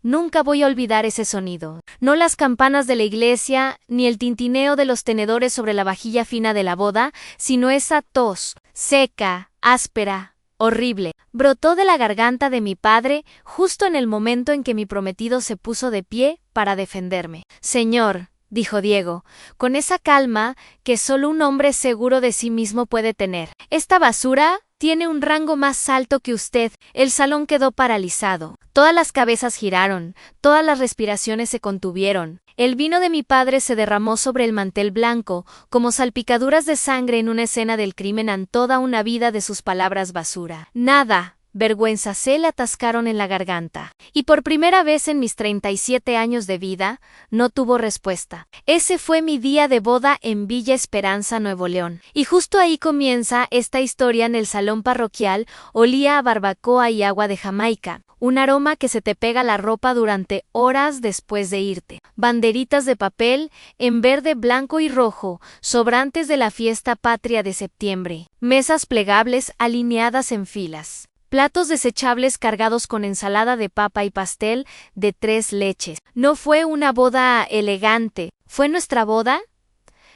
Nunca voy a olvidar ese sonido. No las campanas de la iglesia, ni el tintineo de los tenedores sobre la vajilla fina de la boda, sino esa tos, seca, áspera, horrible. Brotó de la garganta de mi padre justo en el momento en que mi prometido se puso de pie para defenderme. Señor, dijo Diego, con esa calma que solo un hombre seguro de sí mismo puede tener. Esta basura tiene un rango más alto que usted. El salón quedó paralizado. Todas las cabezas giraron, todas las respiraciones se contuvieron. El vino de mi padre se derramó sobre el mantel blanco, como salpicaduras de sangre en una escena del crimen en toda una vida de sus palabras basura. Nada. Vergüenza se le atascaron en la garganta, y por primera vez en mis 37 años de vida, no tuvo respuesta. Ese fue mi día de boda en Villa Esperanza, Nuevo León. Y justo ahí comienza esta historia. En el salón parroquial olía a barbacoa y agua de Jamaica, un aroma que se te pega a la ropa durante horas después de irte. Banderitas de papel en verde, blanco y rojo, sobrantes de la fiesta patria de septiembre. Mesas plegables alineadas en filas. Platos desechables cargados con ensalada de papa y pastel de 3 leches. No fue una boda elegante, ¿fue nuestra boda?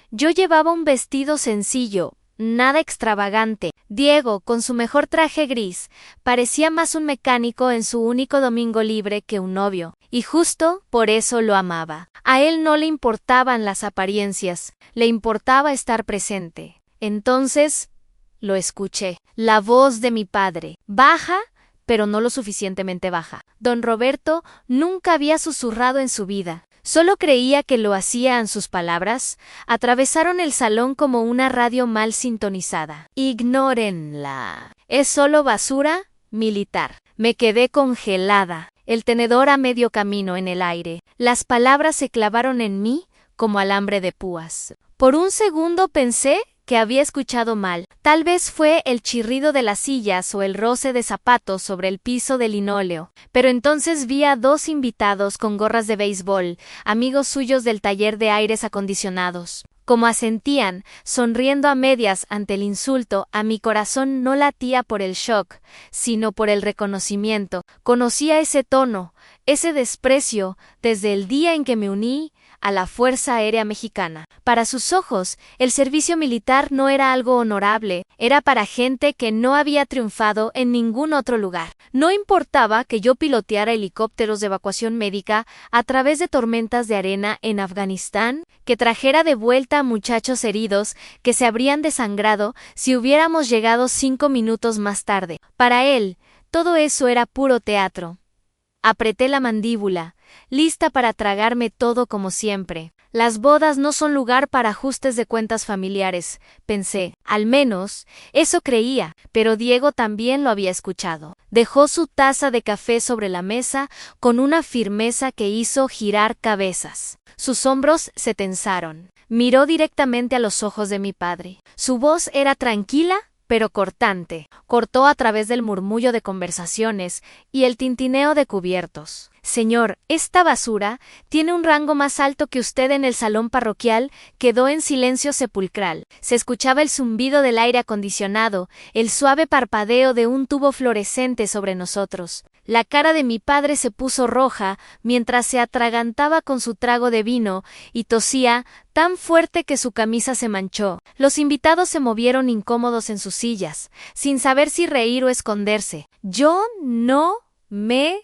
Yo llevaba un vestido sencillo, nada extravagante. Diego, con su mejor traje gris, parecía más un mecánico en su único domingo libre que un novio, y justo por eso lo amaba. A él no le importaban las apariencias, le importaba estar presente. Entonces lo escuché. La voz de mi padre. Baja, pero no lo suficientemente baja. Don Roberto nunca había susurrado en su vida. Solo creía que lo hacían sus palabras. Atravesaron el salón como una radio mal sintonizada. Ignórenla. Es solo basura militar. Me quedé congelada. El tenedor a medio camino en el aire. Las palabras se clavaron en mí como alambre de púas. Por un segundo pensé que había escuchado mal. Tal vez fue el chirrido de las sillas o el roce de zapatos sobre el piso de linóleo. Pero entonces vi a 2 invitados con gorras de béisbol, amigos suyos del taller de aires acondicionados. Como asentían, sonriendo a medias ante el insulto, a mi corazón no latía por el shock, sino por el reconocimiento. Conocía ese tono, ese desprecio, desde el día en que me uní a la Fuerza Aérea Mexicana. Para sus ojos, el servicio militar no era algo honorable, era para gente que no había triunfado en ningún otro lugar. No importaba que yo piloteara helicópteros de evacuación médica a través de tormentas de arena en Afganistán, que trajera de vuelta a muchachos heridos que se habrían desangrado si hubiéramos llegado 5 minutos más tarde. Para él, todo eso era puro teatro. Apreté la mandíbula, lista para tragarme todo como siempre. Las bodas no son lugar para ajustes de cuentas familiares, pensé. Al menos, eso creía, pero Diego también lo había escuchado. Dejó su taza de café sobre la mesa con una firmeza que hizo girar cabezas. Sus hombros se tensaron. Miró directamente a los ojos de mi padre. Su voz era tranquila, pero cortante. Cortó a través del murmullo de conversaciones y el tintineo de cubiertos. Señor, esta basura tiene un rango más alto que usted. En el salón parroquial quedó en silencio sepulcral. Se escuchaba el zumbido del aire acondicionado, el suave parpadeo de un tubo fluorescente sobre nosotros. La cara de mi padre se puso roja mientras se atragantaba con su trago de vino y tosía tan fuerte que su camisa se manchó. Los invitados se movieron incómodos en sus sillas, sin saber si reír o esconderse. Yo no me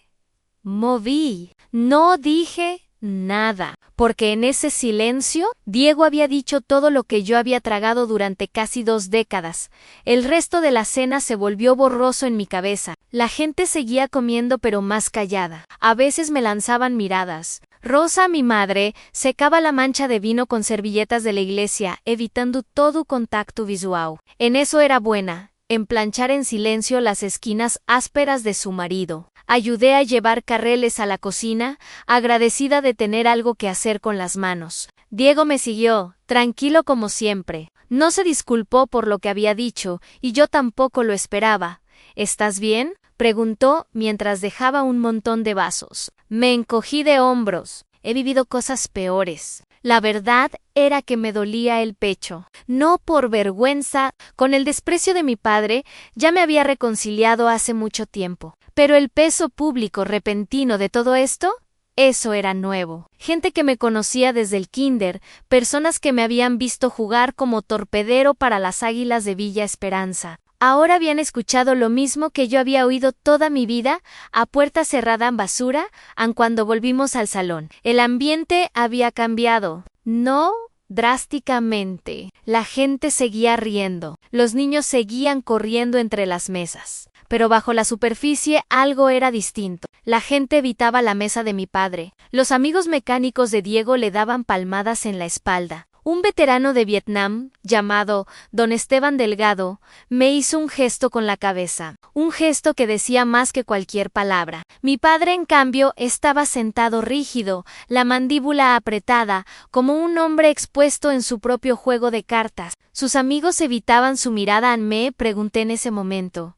moví. No dije nada, porque en ese silencio Diego había dicho todo lo que yo había tragado durante casi 2 décadas. El resto de la cena se volvió borroso en mi cabeza. La gente seguía comiendo pero más callada. A veces me lanzaban miradas. Rosa, mi madre, secaba la mancha de vino con servilletas de la iglesia, evitando todo contacto visual. En eso era buena, en planchar en silencio las esquinas ásperas de su marido. Ayudé a llevar carreles a la cocina, agradecida de tener algo que hacer con las manos. Diego me siguió, tranquilo como siempre. No se disculpó por lo que había dicho, y yo tampoco lo esperaba. ¿Estás bien?, preguntó mientras dejaba un montón de vasos. Me encogí de hombros. He vivido cosas peores. La verdad era que me dolía el pecho. No por vergüenza, con el desprecio de mi padre, ya me había reconciliado hace mucho tiempo. Pero el peso público repentino de todo esto, eso era nuevo. Gente que me conocía desde el kinder, personas que me habían visto jugar como torpedero para las Águilas de Villa Esperanza. Ahora habían escuchado lo mismo que yo había oído toda mi vida, a puerta cerrada en basura, aun cuando volvimos al salón. El ambiente había cambiado. No drásticamente. La gente seguía riendo. Los niños seguían corriendo entre las mesas. Pero bajo la superficie algo era distinto. La gente evitaba la mesa de mi padre. Los amigos mecánicos de Diego le daban palmadas en la espalda. Un veterano de Vietnam, llamado Don Esteban Delgado, me hizo un gesto con la cabeza, un gesto que decía más que cualquier palabra. Mi padre, en cambio, estaba sentado rígido, la mandíbula apretada, como un hombre expuesto en su propio juego de cartas. Sus amigos evitaban su mirada. Me pregunté en ese momento,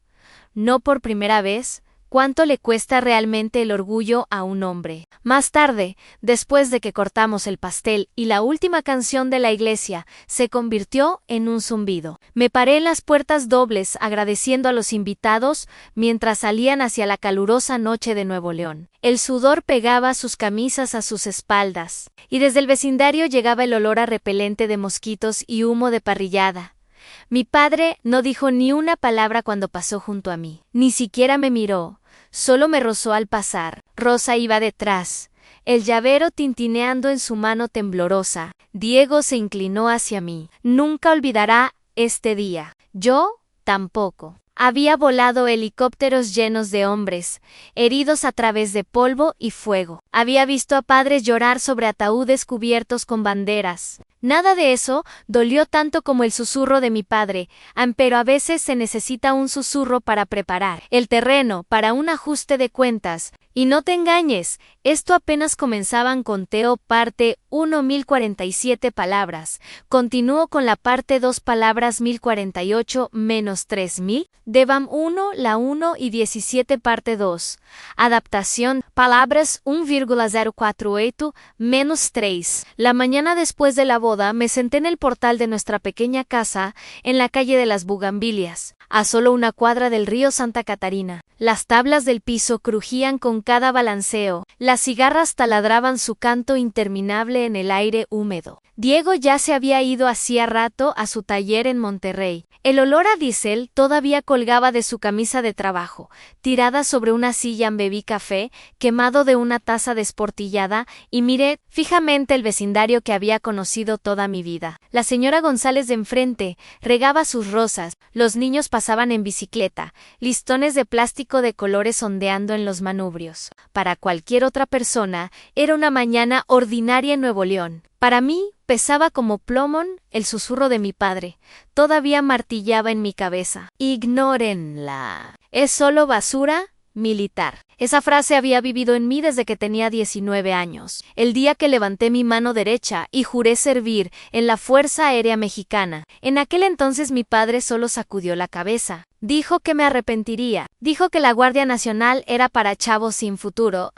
no por primera vez, ¿cuánto le cuesta realmente el orgullo a un hombre? Más tarde, después de que cortamos el pastel y la última canción de la iglesia se convirtió en un zumbido, me paré en las puertas dobles agradeciendo a los invitados mientras salían hacia la calurosa noche de Nuevo León. El sudor pegaba sus camisas a sus espaldas, y desde el vecindario llegaba el olor a repelente de mosquitos y humo de parrillada. Mi padre no dijo ni una palabra cuando pasó junto a mí, ni siquiera me miró. Solo me rozó al pasar. Rosa iba detrás, el llavero tintineando en su mano temblorosa. Diego se inclinó hacia mí. Nunca olvidará este día. Yo tampoco. Había volado helicópteros llenos de hombres, heridos a través de polvo y fuego. Había visto a padres llorar sobre ataúdes cubiertos con banderas. Nada de eso dolió tanto como el susurro de mi padre, pero a veces se necesita un susurro para preparar el terreno para un ajuste de cuentas. Y no te engañes, esto apenas comenzaban conteo parte 1 1047 palabras. Continúo con la parte 2 palabras 1048 menos 3000. Devam 1 la 1 y 17 parte 2. Adaptación palabras 1,048 menos 3. La mañana después de la boda me senté en el portal de nuestra pequeña casa en la calle de las Bugambilias, a solo una cuadra del río Santa Catarina. Las tablas del piso crujían con cada balanceo, las cigarras taladraban su canto interminable en el aire húmedo. Diego ya se había ido hacía rato a su taller en Monterrey. El olor a diésel todavía colgaba de su camisa de trabajo. Tirada sobre una silla bebí café, quemado de una taza desportillada, y miré fijamente el vecindario que había conocido toda mi vida. La señora González de enfrente regaba sus rosas, los niños pasaban en bicicleta, listones de plástico de colores ondeando en los manubrios. Para cualquier otra persona, era una mañana ordinaria en Nuevo León. Para mí, pesaba como plomón el susurro de mi padre. Todavía martillaba en mi cabeza. Ignórenla. Es solo basura militar. Esa frase había vivido en mí desde que tenía 19 años. El día que levanté mi mano derecha y juré servir en la Fuerza Aérea Mexicana. En aquel entonces mi padre solo sacudió la cabeza. Dijo que me arrepentiría. Dijo que la Guardia Nacional era para chavos sin futuro,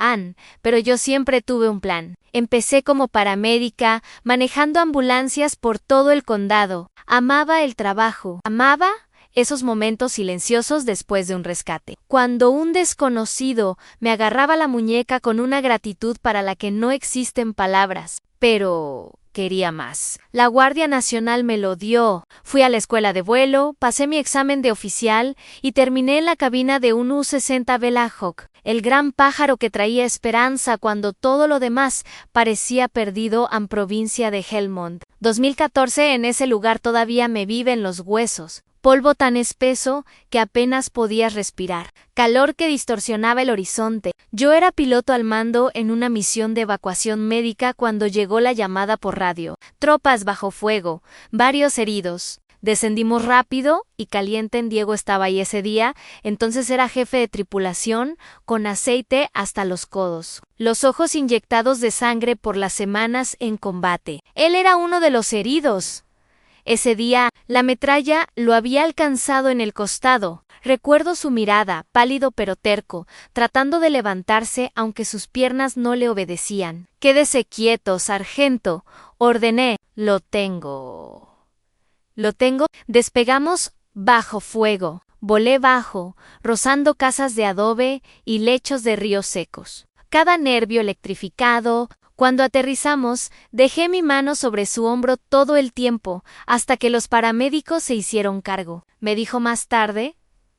pero yo siempre tuve un plan. Empecé como paramédica, manejando ambulancias por todo el condado. Amaba el trabajo. Amaba esos momentos silenciosos después de un rescate. Cuando un desconocido me agarraba la muñeca con una gratitud para la que no existen palabras. Pero quería más. La Guardia Nacional me lo dio. Fui a la escuela de vuelo, pasé mi examen de oficial y terminé en la cabina de un U-60 Bella Hawk, el gran pájaro que traía esperanza cuando todo lo demás parecía perdido en provincia de Helmond. 2014 en ese lugar todavía me vive en los huesos. Polvo tan espeso que apenas podías respirar. Calor que distorsionaba el horizonte. Yo era piloto al mando en una misión de evacuación médica cuando llegó la llamada por radio. Tropas bajo fuego, varios heridos. Descendimos rápido y caliente. Diego estaba ahí ese día, entonces era jefe de tripulación, con aceite hasta los codos. Los ojos inyectados de sangre por las semanas en combate. Él era uno de los heridos. Ese día, la metralla lo había alcanzado en el costado. Recuerdo su mirada, pálido pero terco, tratando de levantarse aunque sus piernas no le obedecían. «Quédese quieto, sargento», ordené. Lo tengo. Despegamos bajo fuego. Volé bajo, rozando casas de adobe y lechos de ríos secos. Cada nervio electrificado. Cuando aterrizamos, dejé mi mano sobre su hombro todo el tiempo, hasta que los paramédicos se hicieron cargo. Me dijo más tarde,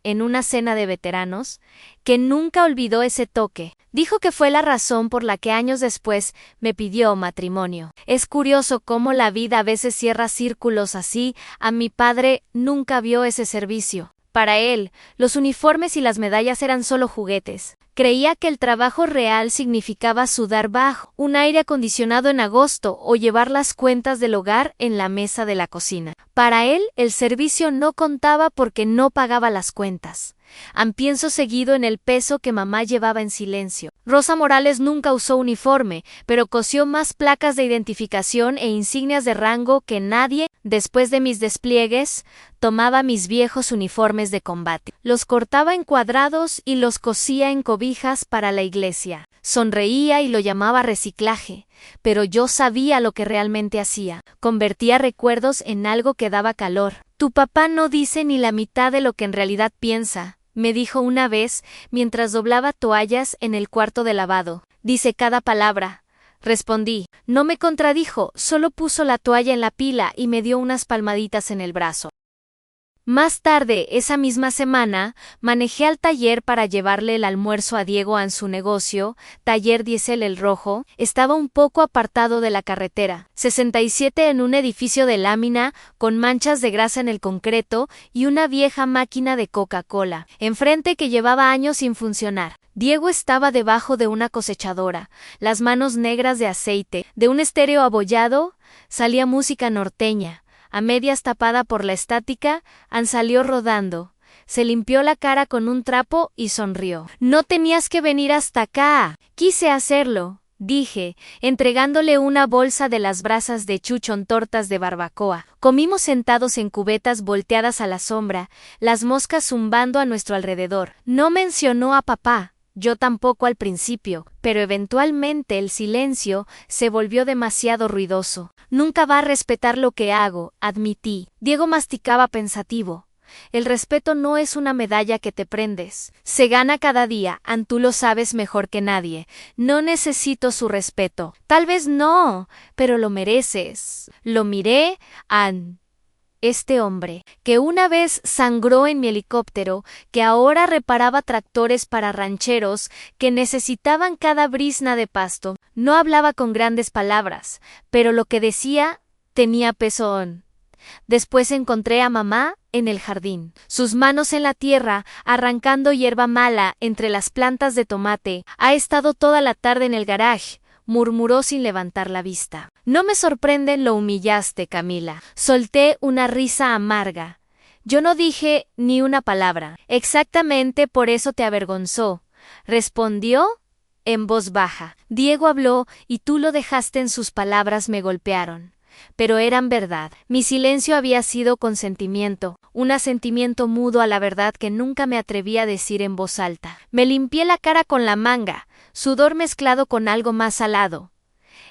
en una cena de veteranos, que nunca olvidó ese toque. Dijo que fue la razón por la que años después me pidió matrimonio. Es curioso cómo la vida a veces cierra círculos así. A mi padre nunca vio ese servicio. Para él, los uniformes y las medallas eran solo juguetes. Creía que el trabajo real significaba sudar bajo un aire acondicionado en agosto o llevar las cuentas del hogar en la mesa de la cocina. Para él, el servicio no contaba porque no pagaba las cuentas. Pienso seguido en el peso que mamá llevaba en silencio. Rosa Morales nunca usó uniforme, pero cosió más placas de identificación e insignias de rango que nadie. Después de mis despliegues, tomaba mis viejos uniformes de combate. Los cortaba en cuadrados y los cosía en cobijas para la iglesia. Sonreía y lo llamaba reciclaje, pero yo sabía lo que realmente hacía. Convertía recuerdos en algo que daba calor. Tu papá no dice ni la mitad de lo que en realidad piensa, me dijo una vez mientras doblaba toallas en el cuarto de lavado. Dice cada palabra. Respondí. No me contradijo, solo puso la toalla en la pila y me dio unas palmaditas en el brazo. Más tarde, esa misma semana, manejé al taller para llevarle el almuerzo a Diego en su negocio, Taller Diesel El Rojo. Estaba un poco apartado de la carretera, 67 en un edificio de lámina, con manchas de grasa en el concreto y una vieja máquina de Coca-Cola, enfrente que llevaba años sin funcionar. Diego estaba debajo de una cosechadora, las manos negras de aceite, de un estéreo abollado, salía música norteña. A medias tapada por la estática, salió rodando. Se limpió la cara con un trapo y sonrió. No tenías que venir hasta acá. Quise hacerlo, dije, entregándole una bolsa de las brasas de chuchón tortas de barbacoa. Comimos sentados en cubetas volteadas a la sombra, las moscas zumbando a nuestro alrededor. No mencionó a papá. Yo tampoco al principio, pero eventualmente el silencio se volvió demasiado ruidoso. Nunca va a respetar lo que hago, admití. Diego masticaba pensativo. El respeto no es una medalla que te prendes. Se gana cada día, tú lo sabes mejor que nadie. No necesito su respeto. Tal vez no, pero lo mereces. Lo miré, este hombre, que una vez sangró en mi helicóptero, que ahora reparaba tractores para rancheros que necesitaban cada brizna de pasto, no hablaba con grandes palabras, pero lo que decía tenía peso. Después encontré a mamá en el jardín, sus manos en la tierra, arrancando hierba mala entre las plantas de tomate. Ha estado toda la tarde en el garage, murmuró sin levantar la vista. No me sorprende, lo humillaste, Camila. Solté una risa amarga. Yo no dije ni una palabra. Exactamente por eso te avergonzó, respondió en voz baja. Diego habló y tú lo dejaste en sus palabras me golpearon. Pero eran verdad. Mi silencio había sido consentimiento, un asentimiento mudo a la verdad que nunca me atreví a decir en voz alta. Me limpié la cara con la manga, sudor mezclado con algo más salado.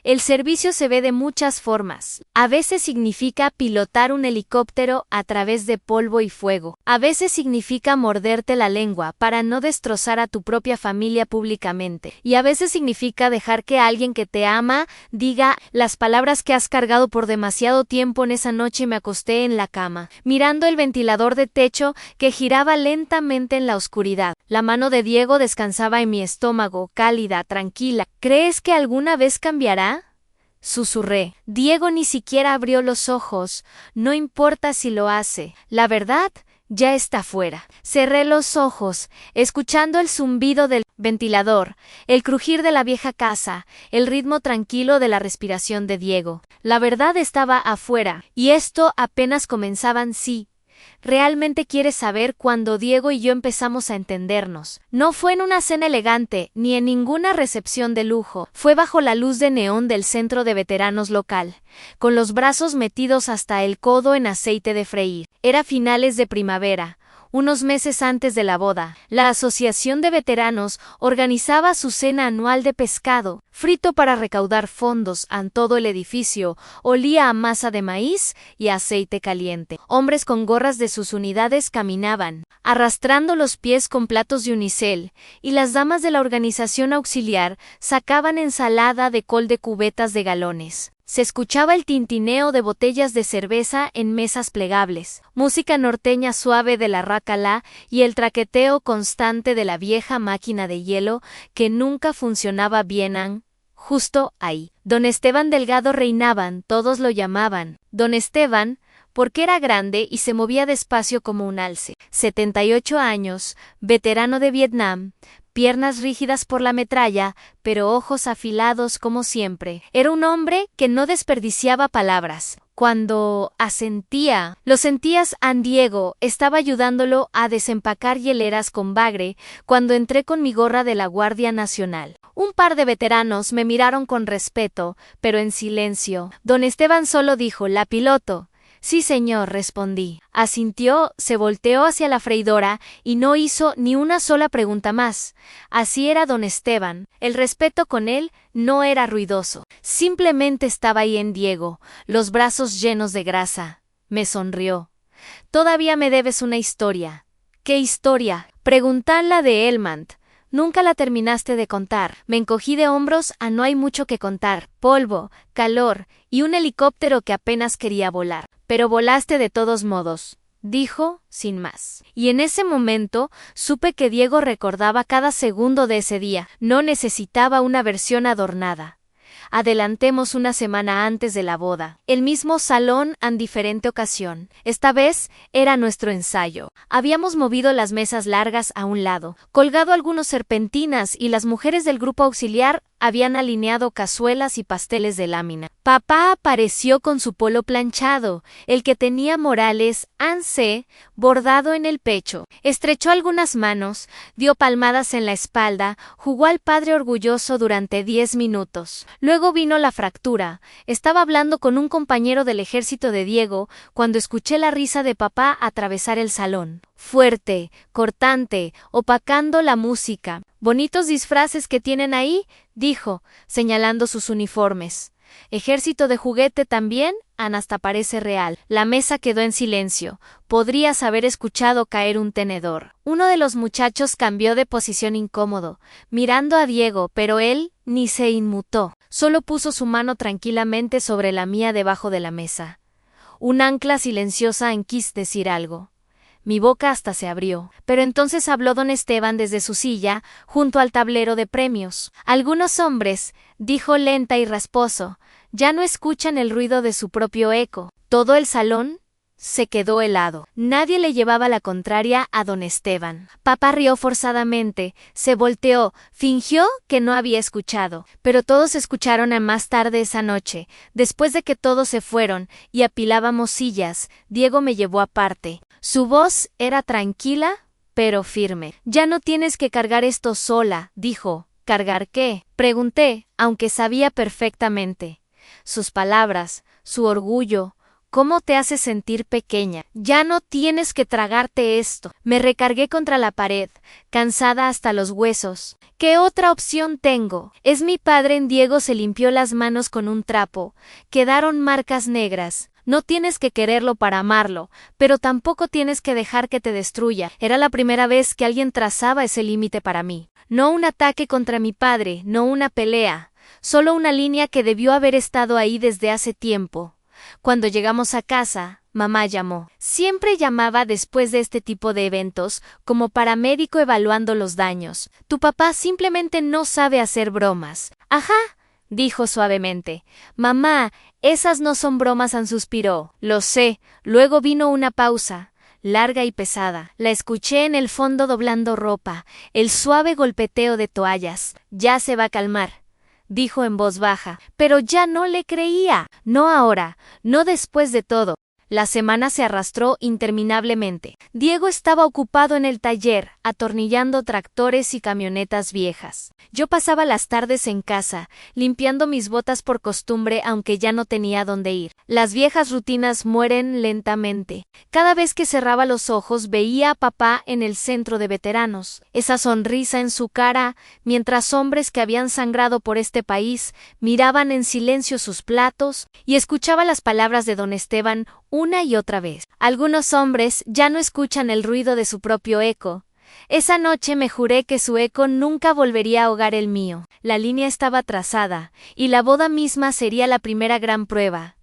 El servicio se ve de muchas formas. A veces significa pilotar un helicóptero a través de polvo y fuego. A veces significa morderte la lengua para no destrozar a tu propia familia públicamente. Y a veces significa dejar que alguien que te ama diga las palabras que has cargado por demasiado tiempo. En esa noche me acosté en la cama, mirando el ventilador de techo que giraba lentamente en la oscuridad. La mano de Diego descansaba en mi estómago, cálida, tranquila. ¿Crees que alguna vez cambiará? Susurré. Diego ni siquiera abrió los ojos. No importa si lo hace. La verdad ya está fuera. Cerré los ojos, escuchando el zumbido del ventilador, el crujir de la vieja casa, el ritmo tranquilo de la respiración de Diego. La verdad estaba afuera, y esto apenas comenzaban. Sí. ¿Realmente quieres saber cuándo Diego y yo empezamos a entendernos? No fue en una cena elegante, ni en ninguna recepción de lujo. Fue bajo la luz de neón del centro de veteranos local, con los brazos metidos hasta el codo en aceite de freír. Era finales de primavera, Unos meses antes de la boda, la Asociación de Veteranos organizaba su cena anual de pescado, frito para recaudar fondos en todo el edificio. Olía a masa de maíz y aceite caliente. Hombres con gorras de sus unidades caminaban, arrastrando los pies con platos de unicel, y las damas de la organización auxiliar sacaban ensalada de col de cubetas de galones. Se escuchaba el tintineo de botellas de cerveza en mesas plegables, música norteña suave de la rácala y el traqueteo constante de la vieja máquina de hielo que nunca funcionaba bien. Justo ahí, don Esteban Delgado reinaban, todos lo llamaban don Esteban, porque era grande y se movía despacio como un alce. 78 años, veterano de Vietnam, piernas rígidas por la metralla, pero ojos afilados como siempre. Era un hombre que no desperdiciaba palabras. Cuando asentía, lo sentías. Diego estaba ayudándolo a desempacar hieleras con bagre cuando entré con mi gorra de la Guardia Nacional. Un par de veteranos me miraron con respeto, pero en silencio. Don Esteban solo dijo: «La piloto». «Sí, señor», respondí. Asintió, se volteó hacia la freidora y no hizo ni una sola pregunta más. Así era don Esteban. El respeto con él no era ruidoso. Simplemente estaba ahí en Diego, los brazos llenos de grasa. Me sonrió. «Todavía me debes una historia». «¿Qué historia?». «Preguntá la de Elmant. Nunca la terminaste de contar». Me encogí de hombros. No hay mucho que contar. Polvo, calor y un helicóptero que apenas quería volar. «Pero volaste de todos modos», dijo, sin más. Y en ese momento supe que Diego recordaba cada segundo de ese día. No necesitaba una versión adornada. Adelantemos una semana antes de la boda. El mismo salón en diferente ocasión. Esta vez era nuestro ensayo. Habíamos movido las mesas largas a un lado, colgado algunos serpentinas y las mujeres del grupo auxiliar habían alineado cazuelas y pasteles de lámina. Papá apareció con su polo planchado, el que tenía Morales ANSE bordado en el pecho. Estrechó algunas manos, dio palmadas en la espalda, jugó al padre orgulloso durante 10 minutos. Luego vino la fractura. Estaba hablando con un compañero del ejército de Diego cuando escuché la risa de papá atravesar el salón. Fuerte, cortante, opacando la música. «Bonitos disfraces que tienen ahí», dijo, señalando sus uniformes. «Ejército de juguete también», hasta parece real. La mesa quedó en silencio. Podrías haber escuchado caer un tenedor. Uno de los muchachos cambió de posición incómodo, mirando a Diego, pero él ni se inmutó. Solo puso su mano tranquilamente sobre la mía debajo de la mesa. Un ancla silenciosa en quis decir algo. Mi boca hasta se abrió. Pero entonces habló don Esteban desde su silla, junto al tablero de premios. «Algunos hombres», dijo lenta y rasposo, «ya no escuchan el ruido de su propio eco». Todo el salón se quedó helado. Nadie le llevaba la contraria a don Esteban. Papá rió forzadamente, se volteó, fingió que no había escuchado. Pero todos escucharon a más tarde esa noche. Después de que todos se fueron y apilábamos sillas, Diego me llevó aparte. Su voz era tranquila, pero firme. «Ya no tienes que cargar esto sola», dijo. «¿Cargar qué?», pregunté, aunque sabía perfectamente. Sus palabras, su orgullo, ¿cómo te hace sentir pequeña? «Ya no tienes que tragarte esto». Me recargué contra la pared, cansada hasta los huesos. «¿Qué otra opción tengo?». «Es mi padre». Diego se limpió las manos con un trapo. Quedaron marcas negras. «No tienes que quererlo para amarlo, pero tampoco tienes que dejar que te destruya». Era la primera vez que alguien trazaba ese límite para mí. No un ataque contra mi padre, no una pelea, solo una línea que debió haber estado ahí desde hace tiempo. Cuando llegamos a casa, mamá llamó. Siempre llamaba después de este tipo de eventos, como paramédico evaluando los daños. «Tu papá simplemente no sabe hacer bromas». «Ajá», dijo suavemente. «Mamá, esas no son bromas», suspiró. «Lo sé». Luego vino una pausa, larga y pesada. La escuché en el fondo doblando ropa, el suave golpeteo de toallas. «Ya se va a calmar», dijo en voz baja. Pero ya no le creía. «No ahora, no después de todo». La semana se arrastró interminablemente. Diego estaba ocupado en el taller, atornillando tractores y camionetas viejas. Yo pasaba las tardes en casa, limpiando mis botas por costumbre, aunque ya no tenía dónde ir. Las viejas rutinas mueren lentamente. Cada vez que cerraba los ojos veía a papá en el centro de veteranos, esa sonrisa en su cara, mientras hombres que habían sangrado por este país miraban en silencio sus platos, y escuchaba las palabras de don Esteban una y otra vez. Algunos hombres ya no escuchan el ruido de su propio eco. Esa noche me juré que su eco nunca volvería a ahogar el mío. La línea estaba trazada, y la boda misma sería la primera gran prueba.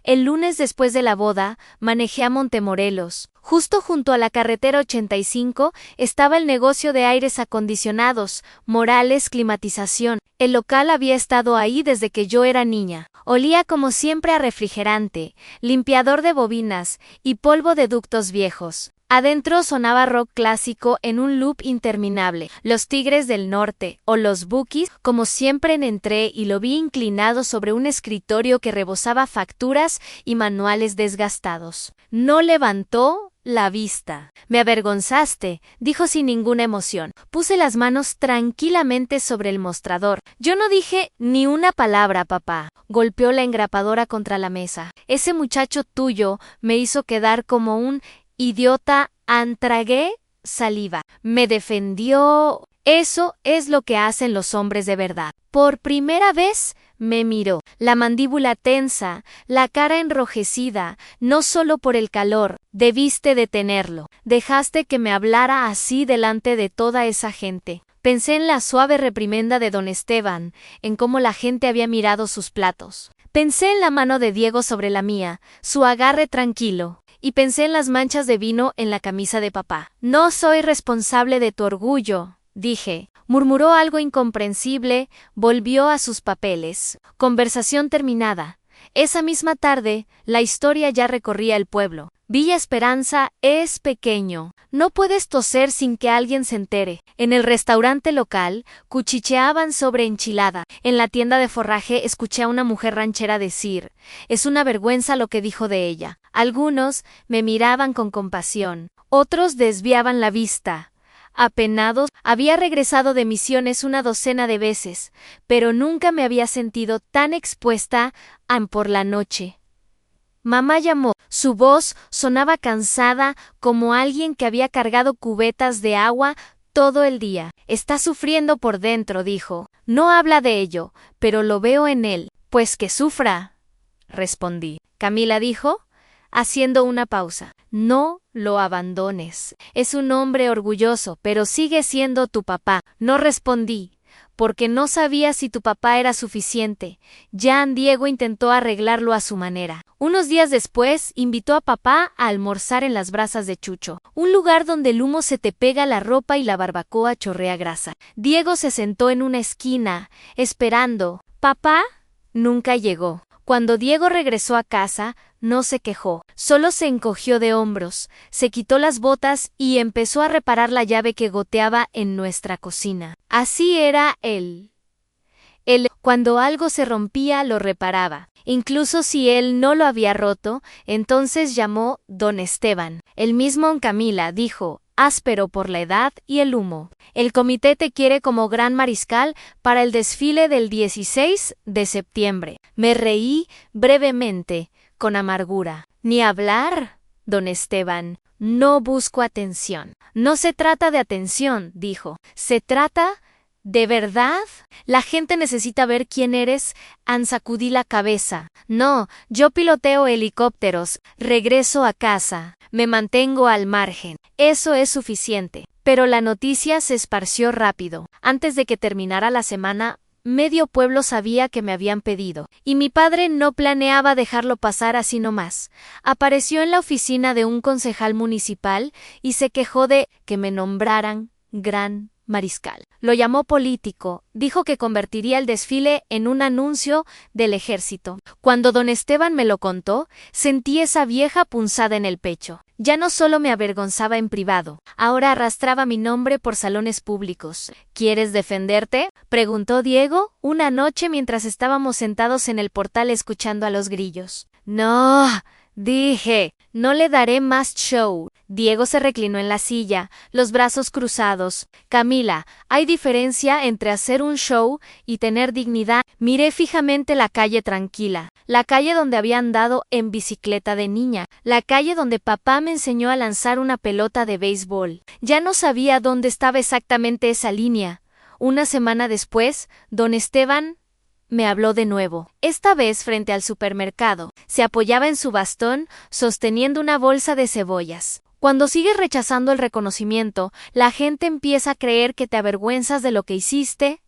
El lunes después de la boda, manejé a Montemorelos. Justo junto a la carretera 85 estaba el negocio de aires acondicionados, Morales Climatización. El local había estado ahí desde que yo era niña. Olía como siempre a refrigerante, limpiador de bobinas y polvo de ductos viejos. Adentro sonaba rock clásico en un loop interminable. Los Tigres del Norte, o los Bukis, como siempre entré y lo vi inclinado sobre un escritorio que rebosaba facturas y manuales desgastados. No levantó la vista. Me avergonzaste, dijo sin ninguna emoción. Puse las manos tranquilamente sobre el mostrador. Yo no dije ni una palabra, papá. Golpeó la engrapadora contra la mesa. Ese muchacho tuyo me hizo quedar como un idiota. Tragué saliva. Me defendió. Eso es lo que hacen los hombres de verdad. Por primera vez me miró, la mandíbula tensa, la cara enrojecida, no solo por el calor. Debiste detenerlo. Dejaste que me hablara así delante de toda esa gente. Pensé en la suave reprimenda de don Esteban, en cómo la gente había mirado sus platos. Pensé en la mano de Diego sobre la mía, su agarre tranquilo. Y pensé en las manchas de vino en la camisa de papá. No soy responsable de tu orgullo, dije. Murmuró algo incomprensible, volvió a sus papeles. Conversación terminada. Esa misma tarde, la historia ya recorría el pueblo. Villa Esperanza es pequeño. No puedes toser sin que alguien se entere. En el restaurante local, cuchicheaban sobre enchilada. En la tienda de forraje escuché a una mujer ranchera decir: es una vergüenza lo que dijo de ella. Algunos me miraban con compasión. Otros desviaban la vista. Apenados, había regresado de misiones una docena de veces, pero nunca me había sentido tan expuesta por la noche. Mamá llamó. Su voz sonaba cansada, como alguien que había cargado cubetas de agua todo el día. Está sufriendo por dentro, dijo. No habla de ello, pero lo veo en él. Pues que sufra, respondí. Camila dijo, haciendo una pausa. No lo abandones. Es un hombre orgulloso, pero sigue siendo tu papá. No respondí, porque no sabía si tu papá era suficiente. Diego intentó arreglarlo a su manera. Unos días después, invitó a papá a almorzar en las brasas de Chucho, un lugar donde el humo se te pega a la ropa y la barbacoa chorrea grasa. Diego se sentó en una esquina, esperando. Papá nunca llegó. Cuando Diego regresó a casa, no se quejó, solo se encogió de hombros, se quitó las botas y empezó a reparar la llave que goteaba en nuestra cocina. Así era él. Cuando algo se rompía, lo reparaba. Incluso si él no lo había roto, entonces llamó don Esteban. El mismo Camila dijo, áspero por la edad y el humo. El comité te quiere como gran mariscal para el desfile del 16 de septiembre. Me reí brevemente, con amargura. Ni hablar, don Esteban. No busco atención. No se trata de atención, dijo. Se trata... ¿De verdad? La gente necesita ver quién eres. Sacudí la cabeza. No, yo piloteo helicópteros, regreso a casa, me mantengo al margen. Eso es suficiente. Pero la noticia se esparció rápido. Antes de que terminara la semana, medio pueblo sabía que me habían pedido, y mi padre no planeaba dejarlo pasar así nomás. Apareció en la oficina de un concejal municipal y se quejó de que me nombraran gran mariscal. Lo llamó político, dijo que convertiría el desfile en un anuncio del ejército. Cuando don Esteban me lo contó, sentí esa vieja punzada en el pecho. Ya no solo me avergonzaba en privado, ahora arrastraba mi nombre por salones públicos. ¿Quieres defenderte?, preguntó Diego una noche mientras estábamos sentados en el portal escuchando a los grillos. No, Dije, no le daré más show. Diego se reclinó en la silla, los brazos cruzados. Camila, hay diferencia entre hacer un show y tener dignidad. Miré fijamente la calle tranquila, la calle donde había andado en bicicleta de niña, la calle donde papá me enseñó a lanzar una pelota de béisbol. Ya no sabía dónde estaba exactamente esa línea. Una semana después, don Esteban me habló de nuevo, esta vez frente al supermercado. Se apoyaba en su bastón, sosteniendo una bolsa de cebollas. Cuando sigues rechazando el reconocimiento, la gente empieza a creer que te avergüenzas de lo que hiciste,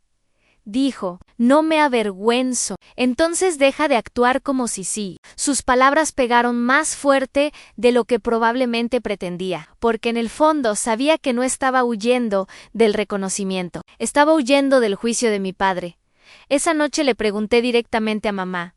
dijo. No me avergüenzo. Entonces deja de actuar como si sí. Sus palabras pegaron más fuerte de lo que probablemente pretendía, porque en el fondo sabía que no estaba huyendo del reconocimiento, estaba huyendo del juicio de mi padre. Esa noche le pregunté directamente a mamá,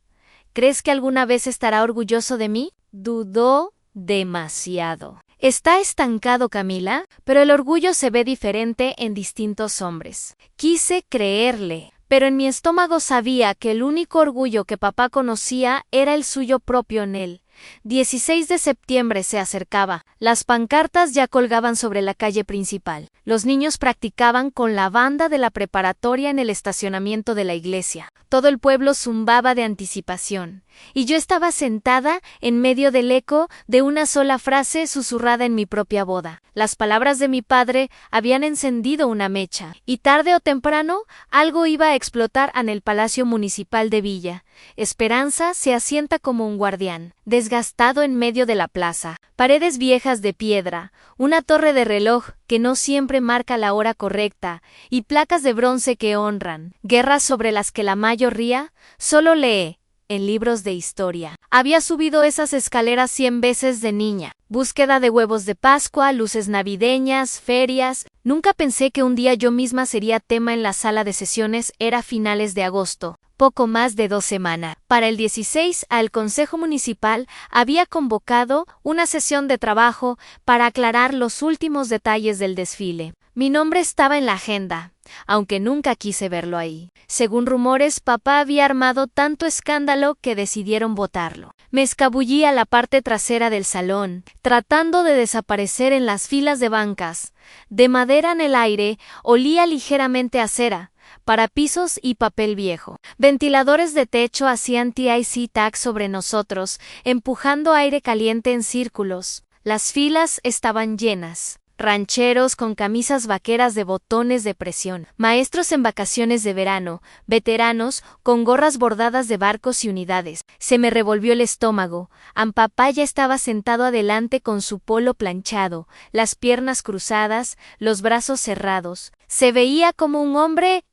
¿crees que alguna vez estará orgulloso de mí? Dudó demasiado. ¿Está estancado, Camila? Pero el orgullo se ve diferente en distintos hombres. Quise creerle, pero en mi estómago sabía que el único orgullo que papá conocía era el suyo propio en él. 16 de septiembre se acercaba. Las pancartas ya colgaban sobre la calle principal. Los niños practicaban con la banda de la preparatoria en el estacionamiento de la iglesia. Todo el pueblo zumbaba de anticipación. Y yo estaba sentada en medio del eco de una sola frase susurrada en mi propia boda. Las palabras de mi padre habían encendido una mecha, y tarde o temprano algo iba a explotar en el Palacio Municipal de Villa. Esperanza se asienta como un guardián, desgastado en medio de la plaza. Paredes viejas de piedra, una torre de reloj que no siempre marca la hora correcta, y placas de bronce que honran. Guerras sobre las que la mayoría solo lee en libros de historia. Había subido esas escaleras 100 veces de niña. Búsqueda de huevos de Pascua, luces navideñas, ferias. Nunca pensé que un día yo misma sería tema en la sala de sesiones. Era finales de agosto, poco más de 2 semanas. Para el 16, al Consejo Municipal había convocado una sesión de trabajo para aclarar los últimos detalles del desfile. Mi nombre estaba en la agenda, aunque nunca quise verlo ahí. Según rumores, papá había armado tanto escándalo que decidieron votarlo. Me escabullí a la parte trasera del salón, tratando de desaparecer en las filas de bancas. De madera en el aire, olía ligeramente a cera, parapisos y papel viejo. Ventiladores de techo hacían tic-tac sobre nosotros, empujando aire caliente en círculos. Las filas estaban llenas. Rancheros con camisas vaqueras de botones de presión, maestros en vacaciones de verano, veteranos con gorras bordadas de barcos y unidades. Se me revolvió el estómago. Papá ya estaba sentado adelante con su polo planchado, las piernas cruzadas, los brazos cerrados. Se veía como un hombre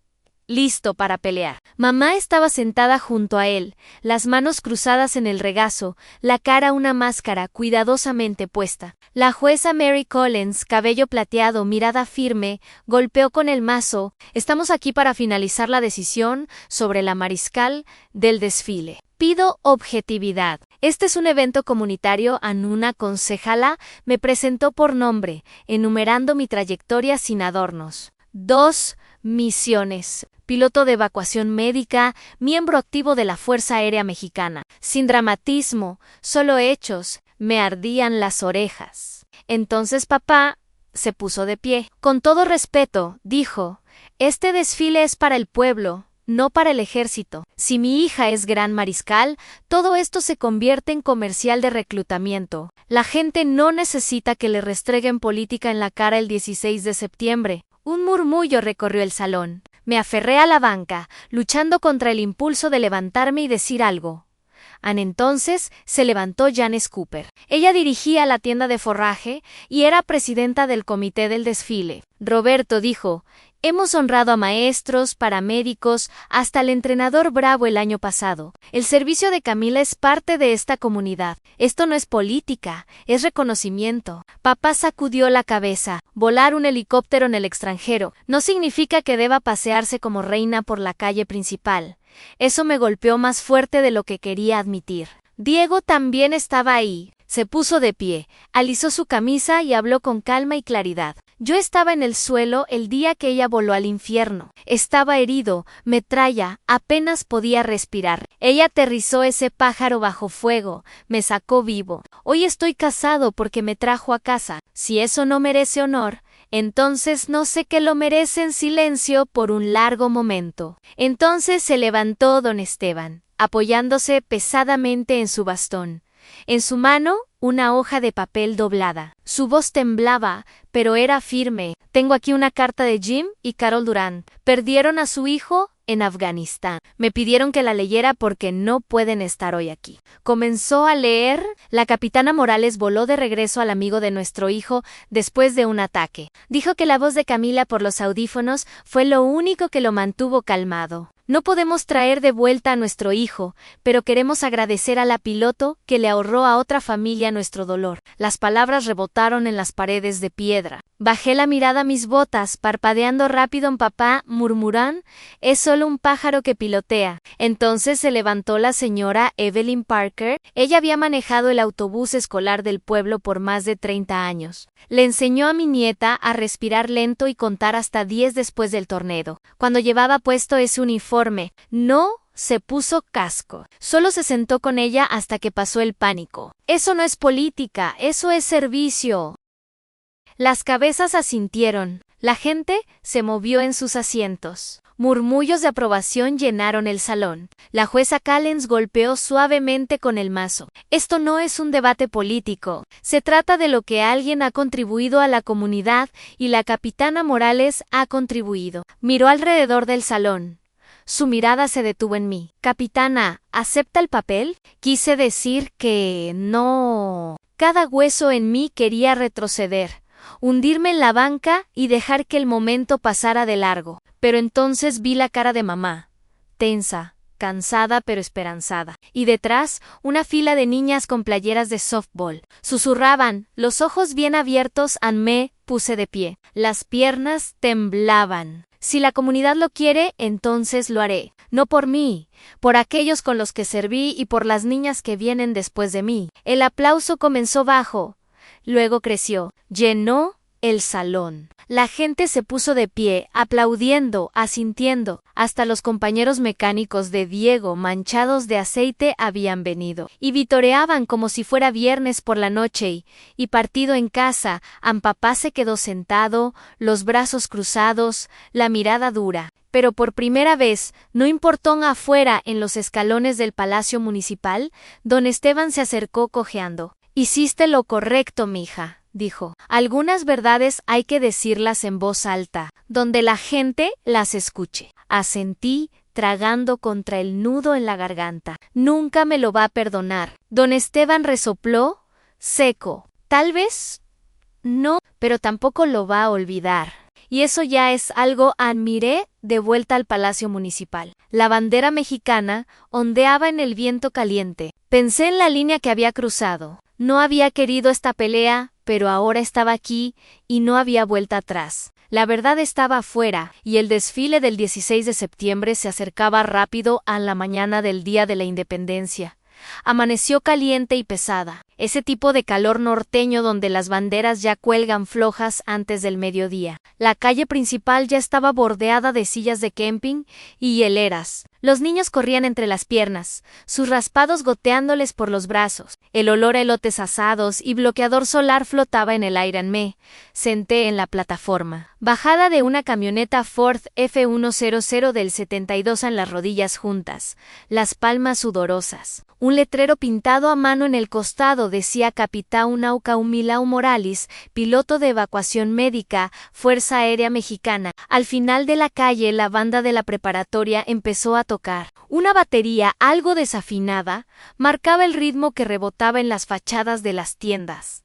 listo para pelear. Mamá estaba sentada junto a él, las manos cruzadas en el regazo, la cara una máscara cuidadosamente puesta. La jueza Mary Collins, cabello plateado, mirada firme, golpeó con el mazo. Estamos aquí para finalizar la decisión sobre la mariscal del desfile. Pido objetividad. Este es un evento comunitario. Una concejala me presentó por nombre, enumerando mi trayectoria sin adornos. 2 misiones. Piloto de evacuación médica, miembro activo de la Fuerza Aérea Mexicana. Sin dramatismo, solo hechos. Me ardían las orejas. Entonces papá se puso de pie. Con todo respeto, dijo, este desfile es para el pueblo, no para el ejército. Si mi hija es gran mariscal, todo esto se convierte en comercial de reclutamiento. La gente no necesita que le restreguen política en la cara el 16 de septiembre. Un murmullo recorrió el salón. Me aferré a la banca, luchando contra el impulso de levantarme y decir algo. Entonces se levantó Janice Cooper. Ella dirigía la tienda de forraje y era presidenta del comité del desfile. Roberto dijo, hemos honrado a maestros, paramédicos, hasta el entrenador Bravo el año pasado. El servicio de Camila es parte de esta comunidad. Esto no es política, es reconocimiento. Papá sacudió la cabeza. Volar un helicóptero en el extranjero no significa que deba pasearse como reina por la calle principal. Eso me golpeó más fuerte de lo que quería admitir. Diego también estaba ahí. Se puso de pie, alisó su camisa y habló con calma y claridad. Yo estaba en el suelo el día que ella voló al infierno. Estaba herido, metralla, apenas podía respirar. Ella aterrizó ese pájaro bajo fuego, me sacó vivo. Hoy estoy casado porque me trajo a casa. Si eso no merece honor, entonces no sé qué lo merece en silencio por un largo momento. Entonces se levantó don Esteban, apoyándose pesadamente en su bastón. En su mano, una hoja de papel doblada. Su voz temblaba, pero era firme. Tengo aquí una carta de Jim y Carol Durant. Perdieron a su hijo en Afganistán. Me pidieron que la leyera porque no pueden estar hoy aquí. Comenzó a leer. La capitana Morales voló de regreso al amigo de nuestro hijo después de un ataque. Dijo que la voz de Camila por los audífonos fue lo único que lo mantuvo calmado. No podemos traer de vuelta a nuestro hijo, pero queremos agradecer a la piloto que le ahorró a otra familia nuestro dolor. Las palabras rebotaron en las paredes de piedra. Bajé la mirada a mis botas, parpadeando rápido en papá, murmuran, es solo un pájaro que pilotea. Entonces se levantó la señora Evelyn Parker. Ella había manejado el autobús escolar del pueblo por más de 30 años. Le enseñó a mi nieta a respirar lento y contar hasta 10 después del tornado. Cuando llevaba puesto ese uniforme, no se puso casco. Solo se sentó con ella hasta que pasó el pánico. Eso no es política, eso es servicio. Las cabezas asintieron. La gente se movió en sus asientos. Murmullos de aprobación llenaron el salón. La jueza Callens golpeó suavemente con el mazo. Esto no es un debate político. Se trata de lo que alguien ha contribuido a la comunidad y la capitana Morales ha contribuido. Miró alrededor del salón. Su mirada se detuvo en mí. Capitana, ¿acepta el papel? Quise decir que no. Cada hueso en mí quería retroceder, hundirme en la banca y dejar que el momento pasara de largo. Pero entonces vi la cara de mamá, tensa, cansada pero esperanzada. Y detrás, una fila de niñas con playeras de softball. Susurraban, los ojos bien abiertos, me puse de pie. Las piernas temblaban. Si la comunidad lo quiere, entonces lo haré. No por mí, por aquellos con los que serví y por las niñas que vienen después de mí. El aplauso comenzó bajo. Luego creció, llenó el salón. La gente se puso de pie, aplaudiendo, asintiendo. Hasta los compañeros mecánicos de Diego, manchados de aceite, habían venido. Y vitoreaban como si fuera viernes por la noche y partido en casa, papá se quedó sentado, los brazos cruzados, la mirada dura. Pero por primera vez, no importó afuera en los escalones del Palacio Municipal, don Esteban se acercó cojeando. Hiciste lo correcto, mija, dijo. Algunas verdades hay que decirlas en voz alta, donde la gente las escuche. Asentí, tragando contra el nudo en la garganta. Nunca me lo va a perdonar. Don Esteban resopló, seco. Tal vez no, pero tampoco lo va a olvidar. Y eso ya es algo. Miré de vuelta al Palacio Municipal. La bandera mexicana ondeaba en el viento caliente. Pensé en la línea que había cruzado. No había querido esta pelea, pero ahora estaba aquí y no había vuelta atrás. La verdad estaba afuera, y el desfile del 16 de septiembre se acercaba rápido a la mañana del Día de la Independencia. Amaneció caliente y pesada, ese tipo de calor norteño donde las banderas ya cuelgan flojas antes del mediodía. La calle principal ya estaba bordeada de sillas de camping y hieleras. Los niños corrían entre las piernas, sus raspados goteándoles por los brazos. El olor a elotes asados y bloqueador solar flotaba en el aire. Me senté en la plataforma. Bajada de una camioneta Ford F100 del 72 en las rodillas juntas, las palmas sudorosas. Un letrero pintado a mano en el costado decía Capitán Nauca Humilao Morales, piloto de evacuación médica, Fuerza Aérea Mexicana. Al final de la calle, la banda de la preparatoria empezó a tocar. Una batería algo desafinada marcaba el ritmo que rebotaba en las fachadas de las tiendas.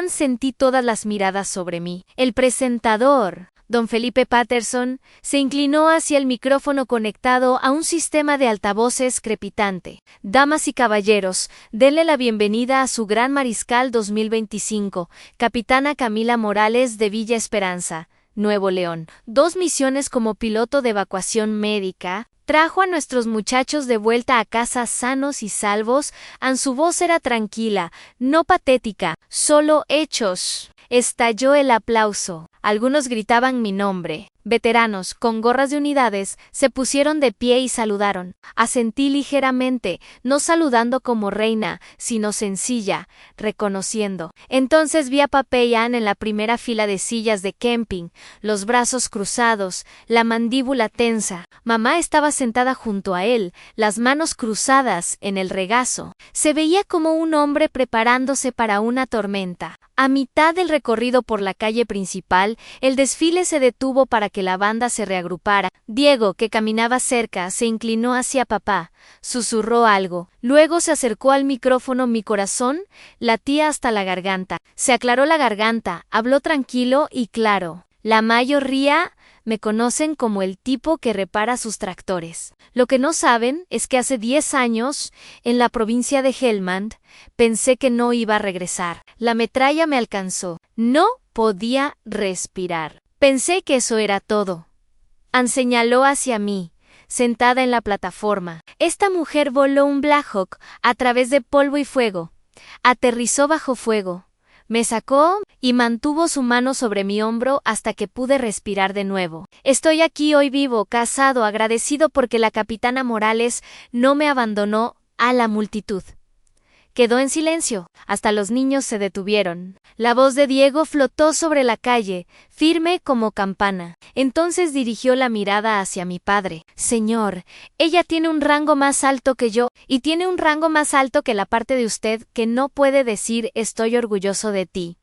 Sentí todas las miradas sobre mí. El presentador, don Felipe Patterson, se inclinó hacia el micrófono conectado a un sistema de altavoces crepitante. Damas y caballeros, denle la bienvenida a su Gran Mariscal 2025, Capitana Camila Morales de Villa Esperanza, Nuevo León. 2 misiones como piloto de evacuación médica. Trajo a nuestros muchachos de vuelta a casa sanos y salvos. Su voz era tranquila, no patética. solo hechos. Estalló el aplauso. Algunos gritaban mi nombre. Veteranos, con gorras de unidades, se pusieron de pie y saludaron. Asentí ligeramente, no saludando como reina, sino sencilla, reconociendo. Entonces vi a Papeyán en la primera fila de sillas de camping, los brazos cruzados, la mandíbula tensa. Mamá estaba sentada junto a él, las manos cruzadas en el regazo. Se veía como un hombre preparándose para una tormenta. A mitad del recorrido por la calle principal, el desfile se detuvo para que la banda se reagrupara. Diego, que caminaba cerca, se inclinó hacia papá, susurró algo. Luego se acercó al micrófono. Mi corazón latía hasta la garganta. Se aclaró la garganta, habló tranquilo y claro. La mayoría me conocen como el tipo que repara sus tractores. Lo que no saben es que hace 10 años, en la provincia de Helmand, pensé que no iba a regresar. La metralla me alcanzó. No podía respirar. Pensé que eso era todo. Ann señaló hacia mí, sentada en la plataforma. Esta mujer voló un Black Hawk a través de polvo y fuego. Aterrizó bajo fuego. Me sacó y mantuvo su mano sobre mi hombro hasta que pude respirar de nuevo. Estoy aquí hoy vivo, casado, agradecido porque la capitana Morales no me abandonó a la multitud. Quedó en silencio. Hasta los niños se detuvieron. La voz de Diego flotó sobre la calle, firme como campana. Entonces dirigió la mirada hacia mi padre. Señor, ella tiene un rango más alto que yo, y tiene un rango más alto que la parte de usted que no puede decir estoy orgulloso de ti.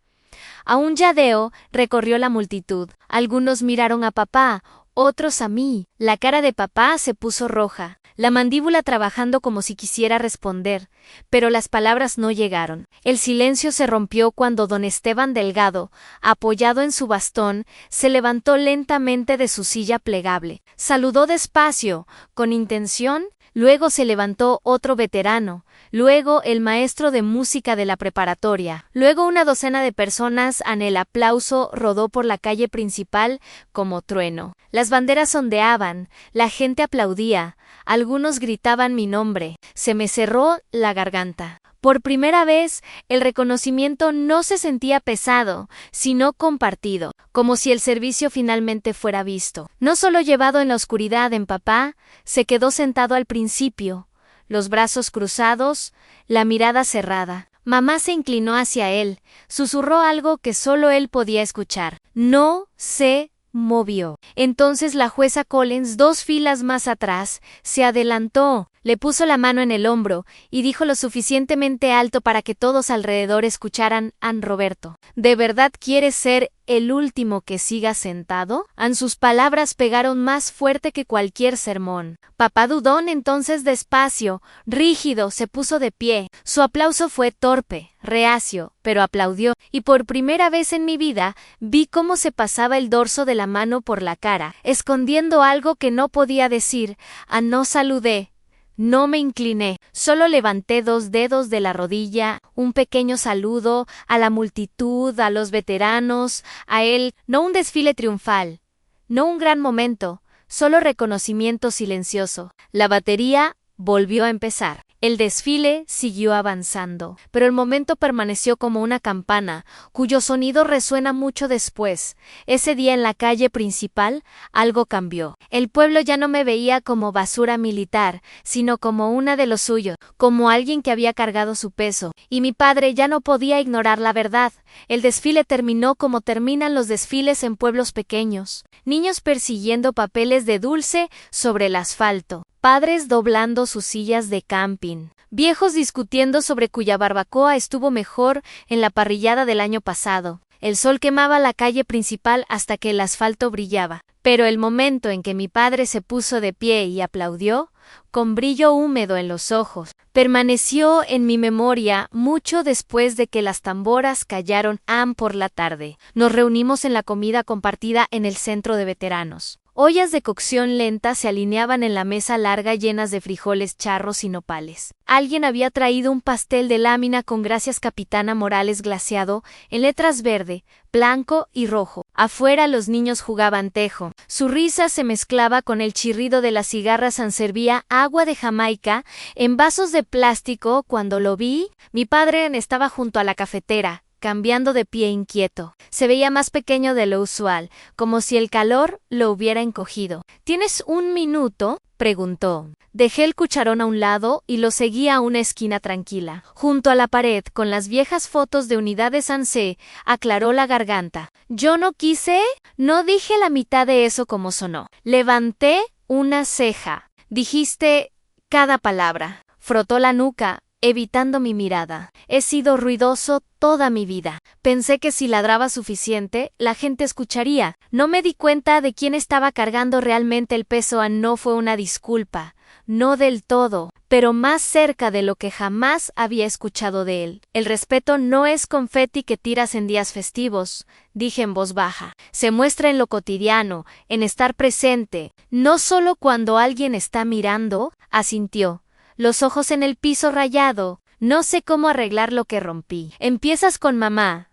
A un lladeo recorrió la multitud. Algunos miraron a papá, otros a mí. La cara de papá se puso roja, la mandíbula trabajando como si quisiera responder, pero las palabras no llegaron. El silencio se rompió cuando don Esteban Delgado, apoyado en su bastón, se levantó lentamente de su silla plegable. Saludó despacio, con intención. Luego se levantó otro veterano, luego el maestro de música de la preparatoria, luego una docena de personas. El aplauso rodó por la calle principal como trueno. Las banderas ondeaban, la gente aplaudía, algunos gritaban mi nombre. Se me cerró la garganta. Por primera vez, el reconocimiento no se sentía pesado, sino compartido, como si el servicio finalmente fuera visto. No solo llevado en la oscuridad en papá, se quedó sentado al principio, los brazos cruzados, la mirada cerrada. Mamá se inclinó hacia él, susurró algo que solo él podía escuchar. No se movió. Entonces la jueza Collins, 2 filas más atrás, se adelantó, le puso la mano en el hombro y dijo lo suficientemente alto para que todos alrededor escucharan: Ann Roberto, ¿de verdad quieres ser el último que siga sentado? Ann, sus palabras pegaron más fuerte que cualquier sermón. Papá Dudón, entonces despacio, rígido, se puso de pie. Su aplauso fue torpe, reacio, pero aplaudió, y por primera vez en mi vida vi cómo se pasaba el dorso de la mano por la cara, escondiendo algo que no podía decir. No saludé. No me incliné, solo levanté 2 dedos de la rodilla, un pequeño saludo a la multitud, a los veteranos, a él. No un desfile triunfal, no un gran momento, solo reconocimiento silencioso. La batería volvió a empezar. El desfile siguió avanzando, pero el momento permaneció como una campana, cuyo sonido resuena mucho después. Ese día en la calle principal, algo cambió. El pueblo ya no me veía como basura militar, sino como una de los suyos, como alguien que había cargado su peso. Y mi padre ya no podía ignorar la verdad. El desfile terminó como terminan los desfiles en pueblos pequeños. Niños persiguiendo papeles de dulce sobre el asfalto. Padres doblando sus sillas de camping. Viejos discutiendo sobre cuya barbacoa estuvo mejor en la parrillada del año pasado. El sol quemaba la calle principal hasta que el asfalto brillaba. Pero el momento en que mi padre se puso de pie y aplaudió, con brillo húmedo en los ojos, permaneció en mi memoria mucho después de que las tamboras callaron. Por la tarde, nos reunimos en la comida compartida en el centro de veteranos. Ollas de cocción lenta se alineaban en la mesa larga llenas de frijoles charros y nopales. Alguien había traído un pastel de lámina con gracias Capitana Morales glaseado, en letras verde, blanco y rojo. Afuera los niños jugaban tejo. Su risa se mezclaba con el chirrido de las cigarras. Servía agua de Jamaica en vasos de plástico. Cuando lo vi, mi padre estaba junto a la cafetera, cambiando de pie inquieto. Se veía más pequeño de lo usual, como si el calor lo hubiera encogido. ¿Tienes un minuto?, preguntó. Dejé el cucharón a un lado y lo seguí a una esquina tranquila. Junto a la pared, con las viejas fotos de unidades ANSE, aclaró la garganta. Yo no quise, no dije la mitad de eso como sonó. Levanté una ceja. Dijiste cada palabra. Frotó la nuca, evitando mi mirada. He sido ruidoso toda mi vida. Pensé que si ladraba suficiente, la gente escucharía. No me di cuenta de quién estaba cargando realmente el peso. No fue una disculpa. No del todo, pero más cerca de lo que jamás había escuchado de él. El respeto no es confeti que tiras en días festivos, dije en voz baja. Se muestra en lo cotidiano, en estar presente, no solo cuando alguien está mirando, asintió. Los ojos en el piso rayado, no sé cómo arreglar lo que rompí. Empiezas con mamá.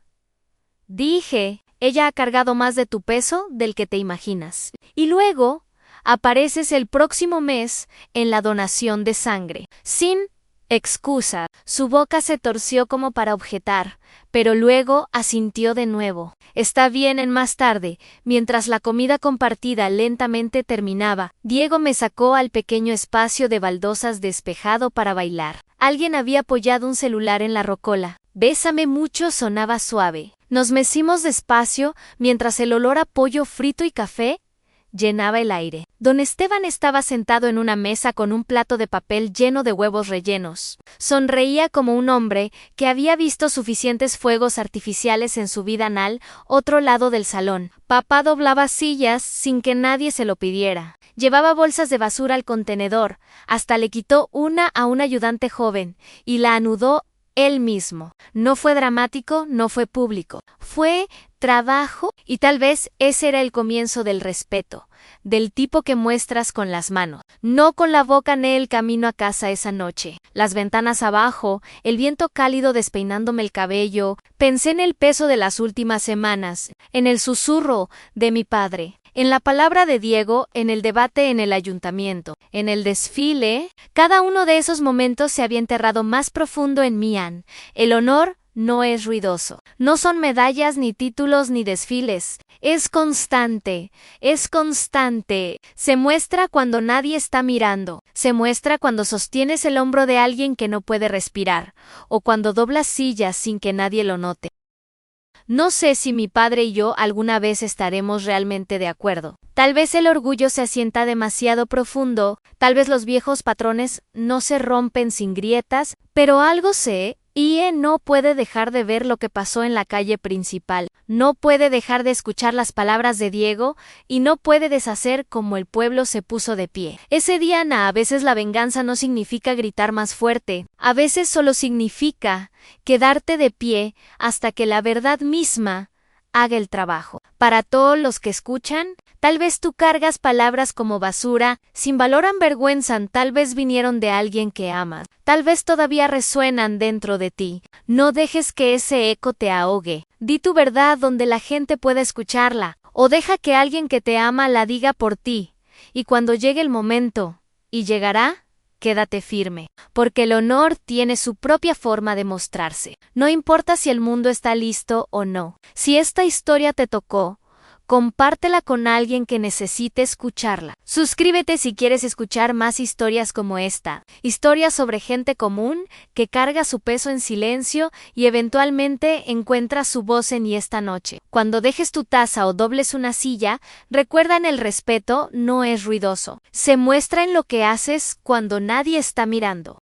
Dije, ella ha cargado más de tu peso del que te imaginas. Y luego apareces el próximo mes en la donación de sangre. Sin excusa, su boca se torció como para objetar, pero luego asintió de nuevo. Está bien. En más tarde, mientras la comida compartida lentamente terminaba, Diego me sacó al pequeño espacio de baldosas despejado para bailar. Alguien había apoyado un celular en la rocola. Bésame mucho sonaba suave. Nos mecimos despacio mientras el olor a pollo frito y café llenaba el aire. Don Esteban estaba sentado en una mesa con un plato de papel lleno de huevos rellenos. Sonreía como un hombre que había visto suficientes fuegos artificiales en su vida al otro lado del salón. Papá doblaba sillas sin que nadie se lo pidiera. Llevaba bolsas de basura al contenedor, hasta le quitó una a un ayudante joven y la anudó él mismo. No fue dramático, no fue público. Fue trabajo, y tal vez ese era el comienzo del respeto, del tipo que muestras con las manos, no con la boca. En el camino a casa esa noche, las ventanas abajo, el viento cálido despeinándome el cabello, pensé en el peso de las últimas semanas, en el susurro de mi padre, en la palabra de Diego, en el debate en el ayuntamiento, en el desfile. Cada uno de esos momentos se había enterrado más profundo en mí. El honor no es ruidoso. No son medallas, ni títulos, ni desfiles. Es constante. Es constante. Se muestra cuando nadie está mirando. Se muestra cuando sostienes el hombro de alguien que no puede respirar, o cuando doblas sillas sin que nadie lo note. No sé si mi padre y yo alguna vez estaremos realmente de acuerdo. Tal vez el orgullo se asienta demasiado profundo, tal vez los viejos patrones no se rompen sin grietas, pero algo sé. Ie no puede dejar de ver lo que pasó en la calle principal, no puede dejar de escuchar las palabras de Diego y no puede deshacer cómo el pueblo se puso de pie. Ese día, a veces la venganza no significa gritar más fuerte, a veces solo significa quedarte de pie hasta que la verdad misma haga el trabajo. Para todos los que escuchan, tal vez tú cargas palabras como basura, sin valor, avergüenzan, tal vez vinieron de alguien que amas, tal vez todavía resuenan dentro de ti. No dejes que ese eco te ahogue. Di tu verdad donde la gente pueda escucharla, o deja que alguien que te ama la diga por ti. Y cuando llegue el momento, y llegará, quédate firme, porque el honor tiene su propia forma de mostrarse. No importa si el mundo está listo o no. Si esta historia te tocó, compártela con alguien que necesite escucharla. Suscríbete si quieres escuchar más historias como esta. Historias sobre gente común que carga su peso en silencio y eventualmente encuentra su voz en Y esta noche. Cuando dejes tu taza o dobles una silla, recuerda el respeto no es ruidoso. Se muestra en lo que haces cuando nadie está mirando.